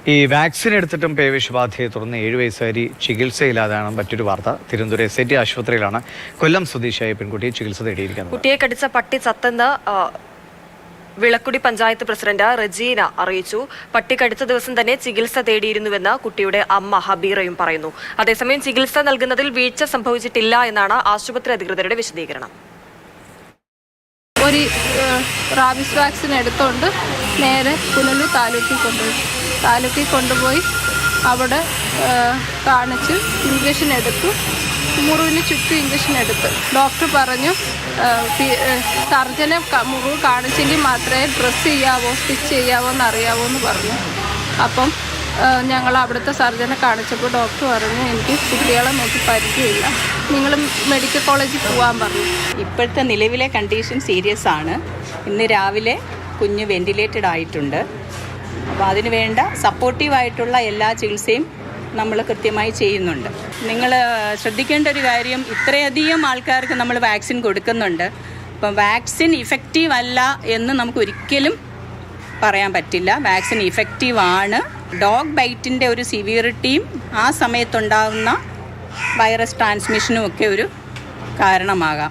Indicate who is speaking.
Speaker 1: ഈ വാക്സിൻ എടുത്തിട്ടും പേവിഷബാധയെ തുടർന്ന് 7 വയസ്സുകാരി ചികിത്സയില്ലാതാണ് മറ്റൊരു വാർത്ത. തിരുവനന്തപുരം SIT ആശുപത്രിയിലാണ് കൊല്ലം സ്വദേശിയായ പെൺകുട്ടിയെ ചികിത്സ തേടിയിരിക്കുന്നത്.
Speaker 2: കുട്ടിയെ കടിച്ച പട്ടി ചത്തെന്ന് വിളക്കുടി പഞ്ചായത്ത് പ്രസിഡന്റ് റജീന അറിയിച്ചു. പട്ടി കടിച്ച ദിവസം തന്നെ ചികിത്സ തേടിയിരുന്നുവെന്ന് കുട്ടിയുടെ അമ്മ ഹബീറയും പറയുന്നു. അതേസമയം ചികിത്സ നൽകുന്നതിൽ വീഴ്ച സംഭവിച്ചിട്ടില്ല എന്നാണ് ആശുപത്രി അധികൃതരുടെ വിശദീകരണം.
Speaker 3: ഒരു റാബിസ് വാക്സിൻ എടുത്തുകൊണ്ട് നേരെ പുനലൂർ താലൂക്കിൽ കൊണ്ടുപോയി അവിടെ കാണിച്ച് ഇഞ്ചക്ഷൻ എടുത്തു. മുറിവിന് ചുറ്റും ഇഞ്ചക്ഷൻ എടുത്തു. ഡോക്ടർ പറഞ്ഞു സർജനെ മുറിവ് കാണിച്ചെങ്കിൽ മാത്രമേ ഡ്രസ്സ് ചെയ്യാവോ സ്റ്റിച്ച് ചെയ്യാവോ എന്നറിയാവോ എന്ന് പറഞ്ഞു. അപ്പം ഞങ്ങൾ അവിടുത്തെ സർജനെ കാണിച്ചപ്പോൾ ഡോക്ടർ പറഞ്ഞു എനിക്ക് കുട്ടികളെ നോക്കി പരിചയമില്ല, നിങ്ങൾ മെഡിക്കൽ കോളേജിൽ പോകാൻ പറഞ്ഞു.
Speaker 4: ഇപ്പോഴത്തെ നിലവിലെ കണ്ടീഷൻ സീരിയസ് ആണ്. ഇന്ന് രാവിലെ കുഞ്ഞ് വെന്റിലേറ്റഡ് ആയിട്ടുണ്ട്. അപ്പോൾ അതിന് വേണ്ട സപ്പോർട്ടീവായിട്ടുള്ള എല്ലാ ചികിത്സയും നമ്മൾ കൃത്യമായി ചെയ്യുന്നുണ്ട്. നിങ്ങൾ ശ്രദ്ധിക്കേണ്ട ഒരു കാര്യം, ഇത്രയധികം ആൾക്കാർക്ക് നമ്മൾ വാക്സിൻ കൊടുക്കുന്നുണ്ട്. അപ്പം വാക്സിൻ ഇഫക്റ്റീവ് അല്ല എന്ന് നമുക്ക് ഒരിക്കലും പറയാൻ പറ്റില്ല. വാക്സിൻ ഇഫക്റ്റീവ് ആണ്. ഡോഗ് ബൈറ്റിൻ്റെ ഒരു സിവിയറിറ്റിയും ആ സമയത്തുണ്ടാകുന്ന വൈറസ് ട്രാൻസ്മിഷനും ഒക്കെ ഒരു കാരണമാകാം.